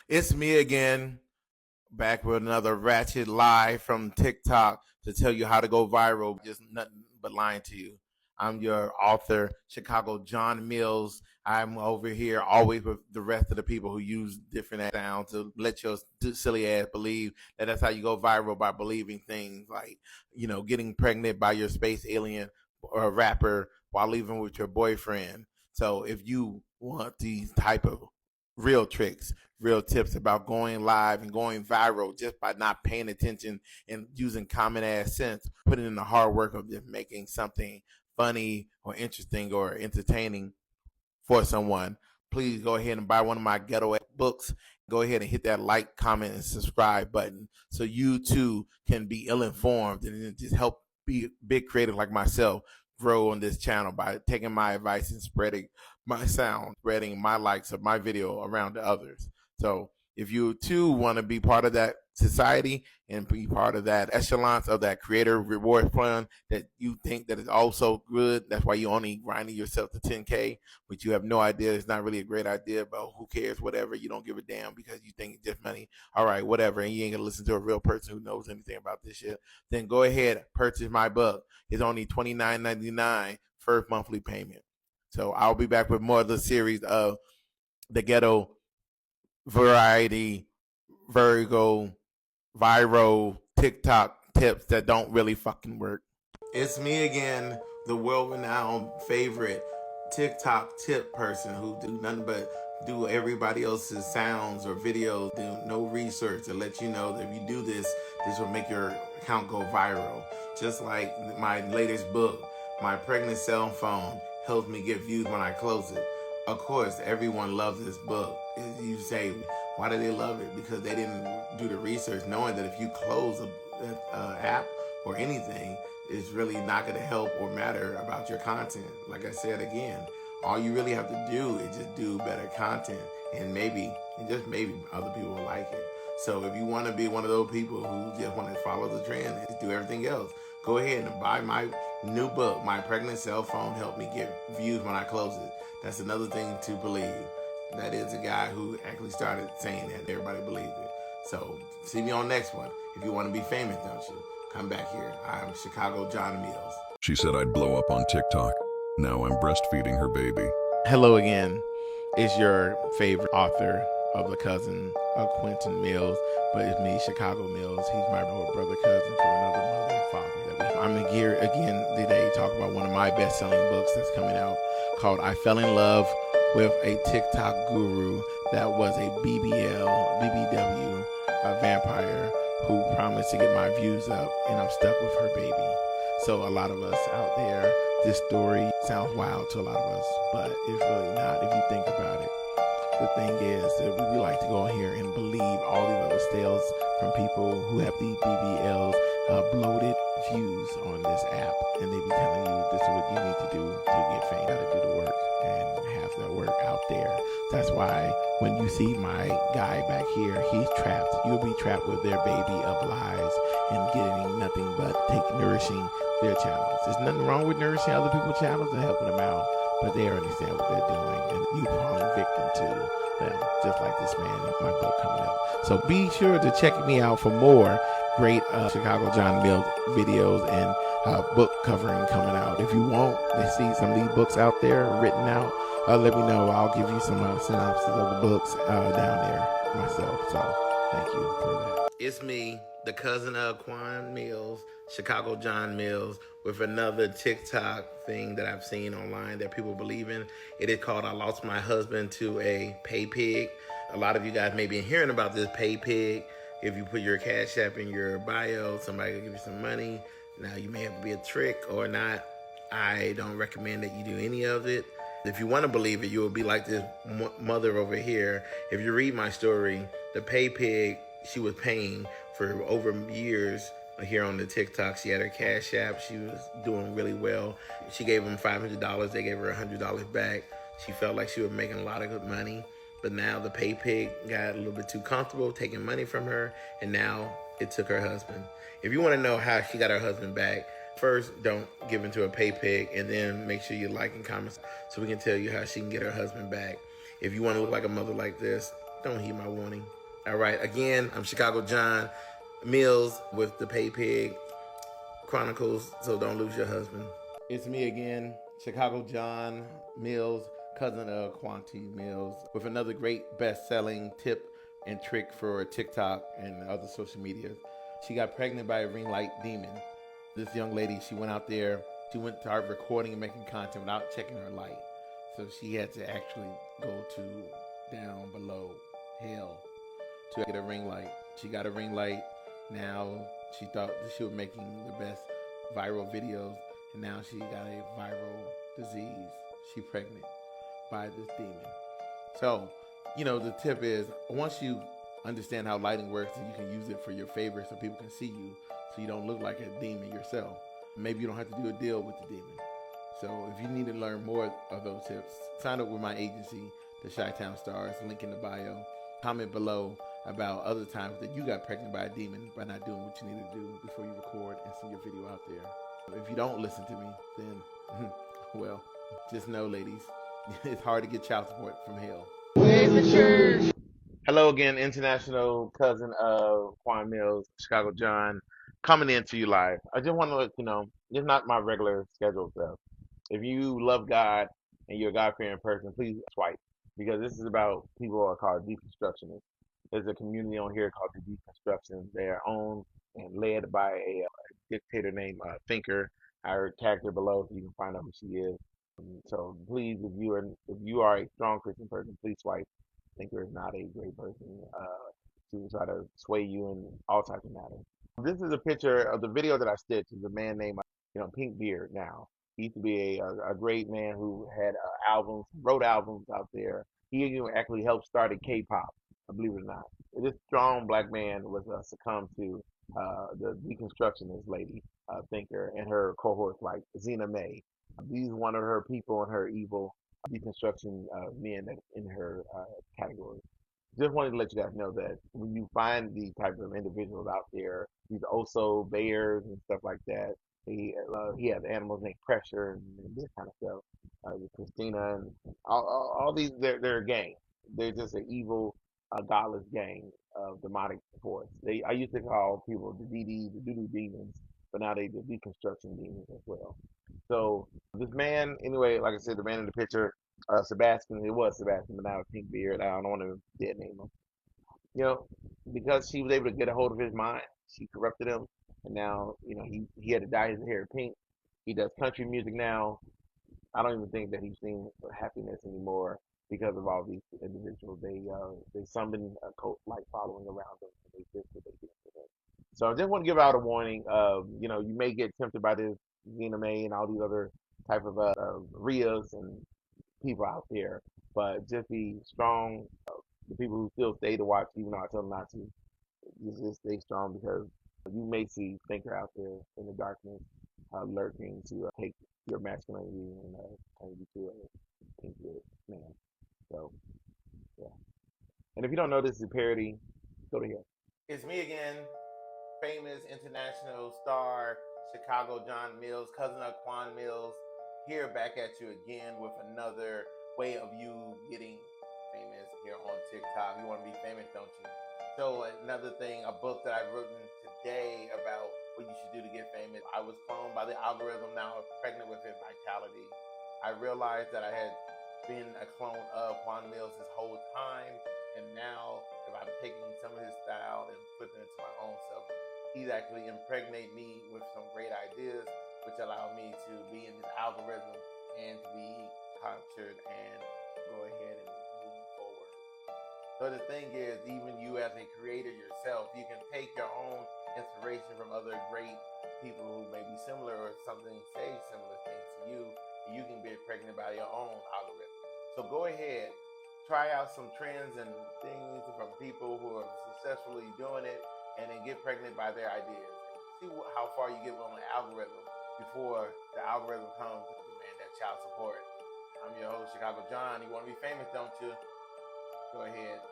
It's me again, back with another ratchet lie from TikTok to tell you how to go viral. Just nothing but lying to you. I'm your author, Chicagojon Mills. I'm over here always with the rest of the people who use different sounds to let your silly ass believe that that's how you go viral by believing things like, getting pregnant by your space alien or a rapper while leaving with your boyfriend. So if you want these type of real tricks, real tips about going live and going viral just by not paying attention and using common ass sense, putting in the hard work of just making something funny or interesting or entertaining for someone, please go ahead and buy one of my ghetto books. Go ahead and hit that like, comment, and subscribe button so you too can be ill informed and just help be big creative like myself grow on this channel by taking my advice and spreading my sound, spreading my likes of my video around to others. So if you too want to be part of that society and be part of that echelon of that creator reward plan that you think that is also good, that's why you only grinding yourself to 10K, but you have no idea. It's not really a great idea, but who cares? Whatever. You don't give a damn because you think it's just money. All right, whatever. And you ain't gonna listen to a real person who knows anything about this shit. Then go ahead, purchase my book. It's only $29.99 first monthly payment. So I'll be back with more of the series of the ghetto variety, Virgo, viral TikTok tips that don't really fucking work. It's me again, the world-renowned favorite TikTok tip person who do nothing but do everybody else's sounds or videos, do no research to let you know that if you do this, this will make your account go viral. Just like my latest book, my pregnant cell phone helps me get views when I close it. Of course, everyone loves this book. You say, why do they love it? Because they didn't do the research, knowing that if you close an app or anything, it's really not going to help or matter about your content. Like I said again, all you really have to do is just do better content, and maybe, and just maybe, other people will like it. So if you want to be one of those people who just want to follow the trend and do everything else, go ahead and buy my new book, My Pregnant Cell Phone Helped Me Get Views When I Close It. That's another thing to believe. That is a guy who actually started saying that. Everybody believed it. So see me on next one. If you want to be famous, don't you? Come back here. I'm Chicagojon Mills. She said I'd blow up on TikTok. Now I'm breastfeeding her baby. Hello again. It's your favorite author of The Cousin of Quentin Mills, but it's me, Chicago Mills. He's my brother cousin from another mother and father. I'm here again today to talk about one of my best-selling books that's coming out called I Fell in Love with a TikTok Guru that was a BBW, a vampire who promised to get my views up, and I'm stuck with her baby. So a lot of us out there, this story sounds wild to a lot of us, but it's really not if you think about it. The thing is that we like to go in here and believe all these other tales from people who have these BBLs, bloated views on this app, and they be telling you this is what you need to do to get famous. You gotta do the work and have that work out there. That's why when you see my guy back here, he's trapped. You'll be trapped with their baby of lies and getting nothing but nourishing their channels. There's nothing wrong with nourishing other people's channels and helping them out, but they understand what they're doing, and you falling victim to them, just like this man in my book coming out. So be sure to check me out for more great Chicagojon Mills videos and book covering coming out. If you want to see some of these books out there written out, let me know. I'll give you some synopsis of the books down there myself. So thank you for that. It's me, the cousin of Quan Mills, Chicagojon Mills, with another TikTok thing that I've seen online that people believe in. It is called I Lost My Husband to a Pay Pig. A lot of you guys may be hearing about this Pay Pig. If you put your Cash App in your bio, somebody will give you some money. Now, you may have to be a trick or not. I don't recommend that you do any of it. If you want to believe it, you will be like this mother over here. If you read my story, the Pay Pig, she was paying for over years here on the TikTok. She had her Cash App. She was doing really well. She gave them $500. They gave her $100 back. She felt like she was making a lot of good money. But now the Pay Pig got a little bit too comfortable taking money from her, and now it took her husband. If you want to know how she got her husband back, first, don't give into a Pay Pig, and then make sure you like and comment so we can tell you how she can get her husband back. If you want to look like a mother like this, Don't heed my warning. All right, again, I'm Chicagojon Mills with the Pay Pig Chronicles, so don't lose your husband. It's me again, Chicagojon Mills, cousin of Quanti Mills, with another great best-selling tip and trick for TikTok and other social media. She got pregnant by a ring light demon. This young lady, she went out there, she went to start recording and making content without checking her light. So she had to actually go to down below hell to get a ring light. She got a ring light. Now she thought that she was making the best viral videos, and now she got a viral disease. She pregnant by this demon. So, the tip is once you understand how lighting works, and you can use it for your favor so people can see you, so you don't look like a demon yourself. Maybe you don't have to do a deal with the demon. So if you need to learn more of those tips, sign up with my agency, the Chi-Town Stars, link in the bio. Comment below about other times that you got pregnant by a demon by not doing what you need to do before you record and send your video out there. If you don't listen to me, then, well, just know, ladies, it's hard to get child support from hell. Where's the church? Hello again, international cousin of Quan Mills, Chicagojon, coming in to you live. I just want to let you know, it's not my regular scheduled stuff. If you love God and you're a God-fearing person, please swipe, because this is about people who are called deconstructionists. There's a community on here called the Deconstruction. They are owned and led by a dictator named Thinker. I tagged her below so you can find out who she is. So please, if you are a strong Christian person, please swipe. Thinker is not a great person to try to sway you in all types of matters. This is a picture of the video that I stitched. Is a man named Pink Beard. Now he used to be a great man who had albums, wrote albums out there. He even actually helped start a K-pop. Believe it or not, this strong black man was succumbed to the deconstructionist lady Thinker and her cohorts like Zena May. These one of her people and her evil deconstruction men that in her category. Just wanted to let you guys know that when you find these types of individuals out there, these Oso bears and stuff like that, he has animals named Pressure and this kind of stuff. Christina and all these, they're a gang. They're just an evil, godless gang of demonic force. I used to call people the the doo demons, but now they the deconstruction demons as well. So this man, anyway, like I said, the man in the picture, Sebastian, it was Sebastian, but now it's Pink Beard. I don't want to dead name him. Because she was able to get a hold of his mind, she corrupted him, and now he had to dye his hair pink. He does country music now. I don't even think that he's seen happiness anymore because of all these individuals. They summon a cult like following around them, and they just what they do for them. So I just want to give out a warning. You may get tempted by this Zena May and all these other type of Rias and people out there, but just be strong. The people who still stay to watch, even though I tell them not to, just stay strong, because you may see Thinker out there in the darkness, lurking to take your masculinity and turn you to a pink man. So, yeah. And if you don't know this is a parody, go to here. It's me again, famous international star, Chicagojon Mills, cousin of Quan Mills, here back at you again with another way of you getting famous here on TikTok. You want to be famous, don't you? So another thing, a book that I've written today about what you should do to get famous. I was cloned by the algorithm, now I'm pregnant with his vitality. I realized that I had been a clone of Quan Mills this whole time, and now if I'm taking some of his style and flipping it to my own self, he's actually impregnate me with some great ideas, which allow me to be in this algorithm and to be captured and go ahead and move forward. So the thing is, even you as a creator yourself, you can take your own inspiration from other great people who may be similar or something, say similar things to you, and you can be pregnant by your own algorithm. So go ahead, try out some trends and things from people who are successfully doing it, and then get pregnant by their ideas. See how far you get on the algorithm before the algorithm comes to demand that child support. I'm your host, Chicagojon. You want to be famous, don't you? Go ahead,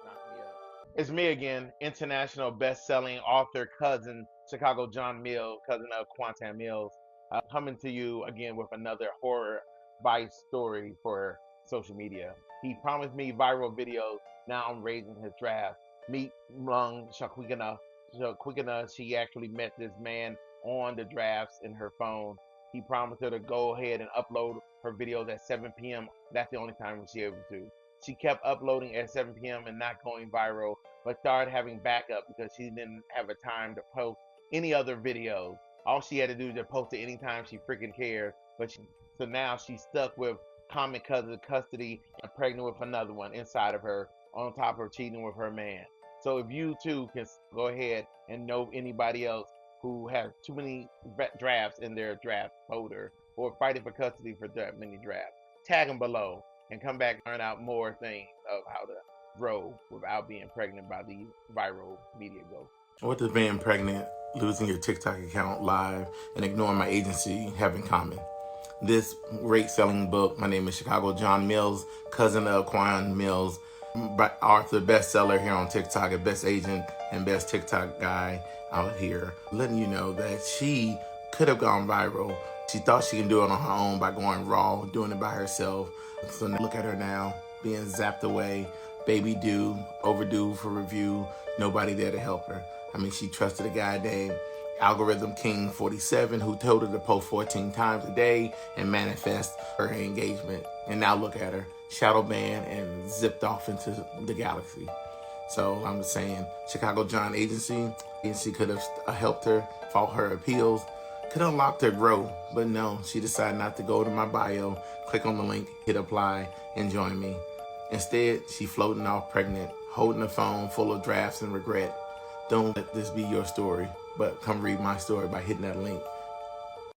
knock me up. It's me again, international best-selling author, cousin, Chicagojon Mills, cousin of Quantan Mills, coming to you again with another horror vice story for social media. He promised me viral videos, Now I'm raising his draft. Meet Lung Shaquigana. Shaquigana, she actually met this man on the drafts in her phone. He promised her to go ahead and upload her videos at 7 p.m. That's the only time she was able to. She kept uploading at 7 p.m. and not going viral, but started having backup because she didn't have a time to post any other videos. All she had to do is just post it anytime she freaking cared. So now she's stuck with common cousin custody and pregnant with another one inside of her, on top of cheating with her man. So if you too can go ahead and know anybody else who has too many drafts in their draft folder or fighting for custody for that many drafts, tag them below and come back and learn out more things of how to grow without being pregnant by the viral media ghost. What does being pregnant, losing your TikTok account live, and ignoring my agency have in common? This great selling book, my name is Chicagojon Mills, cousin of Quan Mills, author, bestseller here on TikTok, a best agent and best TikTok guy out here, letting you know that she could have gone viral. She thought she can do it on her own by going raw, doing it by herself. So look at her now, being zapped away, baby due, overdue for review, nobody there to help her. I mean, she trusted a guy named Algorithm King 47 who told her to post 14 times a day and manifest her engagement. And now look at her, shadow banned and zipped off into the galaxy. So I'm just saying, Chicagojon agency could have helped her, fought her appeals, could have unlocked her growth, but no, she decided not to go to my bio, click on the link, hit apply, and join me. Instead, she floating off pregnant, holding a phone full of drafts and regret. Don't let this be your story, but come read my story by hitting that link.